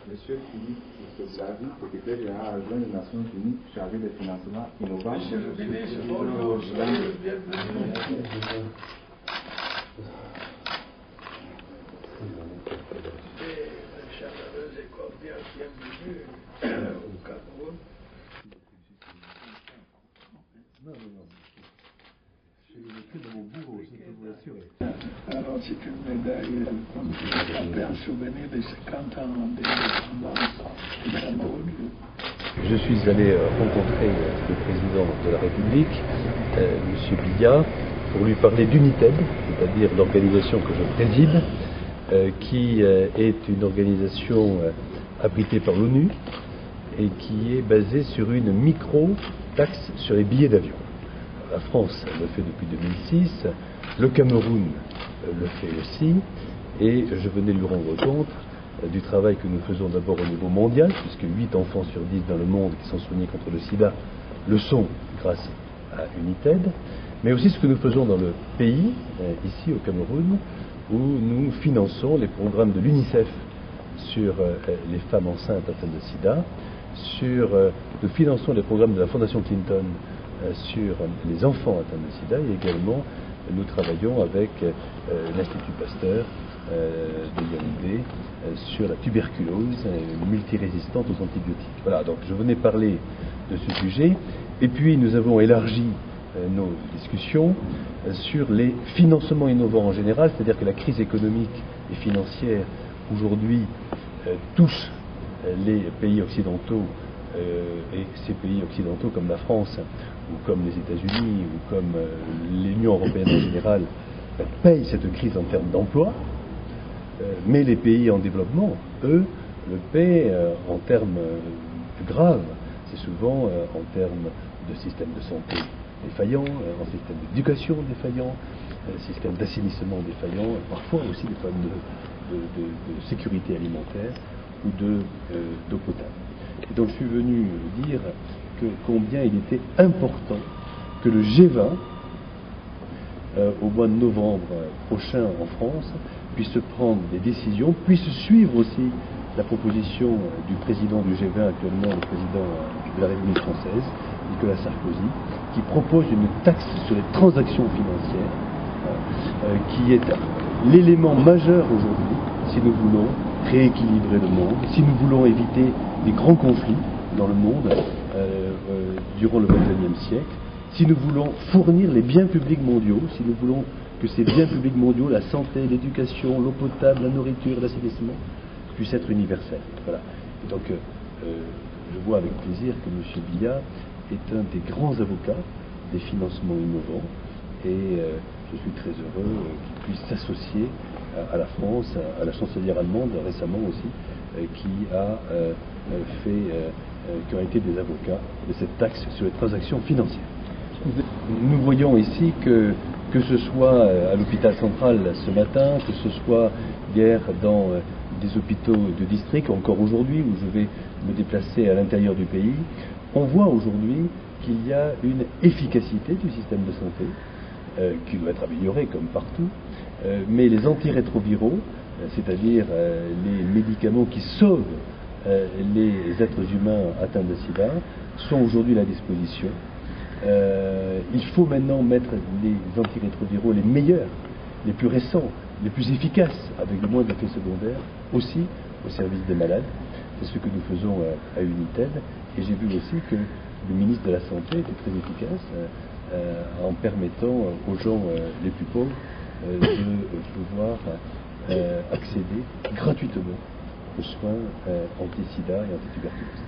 Monsieur Philippe Zavi, secrétaire général adjoint des Nations Unies chargé des financements innovants. Monsieur le ministre, bonjour, soyez le bienvenu. Et la chaleureuse et cordiale bienvenue au Cameroun. Alors c'est une médaille fait en souvenir des 50 ans d'indépendance du Cameroun. Je suis allé rencontrer le président de la République, M. Biya, pour lui parler d'United, c'est-à-dire l'organisation que je préside, qui est une organisation abritée par l'ONU et qui est basée sur une micro-taxe sur les billets d'avion. La France le fait depuis 2006, le Cameroun le fait aussi, et je venais lui rendre compte du travail que nous faisons d'abord au niveau mondial, puisque 8 enfants sur 10 dans le monde qui sont soignés contre le sida le sont grâce à United, mais aussi ce que nous faisons dans le pays, ici au Cameroun, où nous finançons les programmes de l'UNICEF sur les femmes enceintes atteintes de sida, nous finançons les programmes de la Fondation Clinton sur les enfants atteints de sida, et également nous travaillons avec l'Institut Pasteur de Yaoundé sur la tuberculose multirésistante aux antibiotiques. Voilà, donc je venais parler de ce sujet, et puis nous avons élargi nos discussions sur les financements innovants en général, c'est-à-dire que la crise économique et financière aujourd'hui touche les pays occidentaux, et ces pays occidentaux comme la France ou comme les États-Unis ou comme l'Union européenne en général payent cette crise en termes d'emploi, mais les pays en développement, eux, le paient en termes plus graves. C'est souvent en termes de système de santé défaillant, en système d'éducation défaillant, système d'assainissement défaillant, parfois aussi des problèmes de sécurité alimentaire ou d'eau potable. Et donc je suis venu dire combien il était important que le G20, au mois de novembre prochain en France, puisse prendre des décisions, puisse suivre aussi la proposition du président du G20 actuellement, le président de la République française, Nicolas Sarkozy, qui propose une taxe sur les transactions financières, qui est l'élément majeur aujourd'hui si nous voulons rééquilibrer le monde, si nous voulons éviter des grands conflits dans le monde durant le XXIe siècle, si nous voulons fournir les biens publics mondiaux, si nous voulons que ces biens publics mondiaux, la santé, l'éducation, l'eau potable, la nourriture, l'assainissement, puissent être universels. Voilà. Et donc, je vois avec plaisir que M. Biya est un des grands avocats des financements innovants, et je suis très heureux qu'il puisse s'associer à la France, à la chancelière allemande récemment aussi, qui ont été des avocats de cette taxe sur les transactions financières. Nous voyons ici que ce soit à l'hôpital central ce matin, que ce soit hier dans des hôpitaux de district, encore aujourd'hui où je vais me déplacer à l'intérieur du pays, on voit aujourd'hui qu'il y a une efficacité du système de santé qui doit être améliorée comme partout, mais les antirétroviraux, c'est-à-dire les médicaments qui sauvent les êtres humains atteints de sida, sont aujourd'hui à la disposition. Il faut maintenant mettre les antirétroviraux les meilleurs, les plus récents, les plus efficaces, avec le moins d'effets secondaires, aussi au service des malades. C'est ce que nous faisons à United, et j'ai vu aussi que le ministre de la Santé était très efficace en permettant aux gens les plus pauvres de pouvoir accéder gratuitement aux soins anti-sida et anti-tuberculose.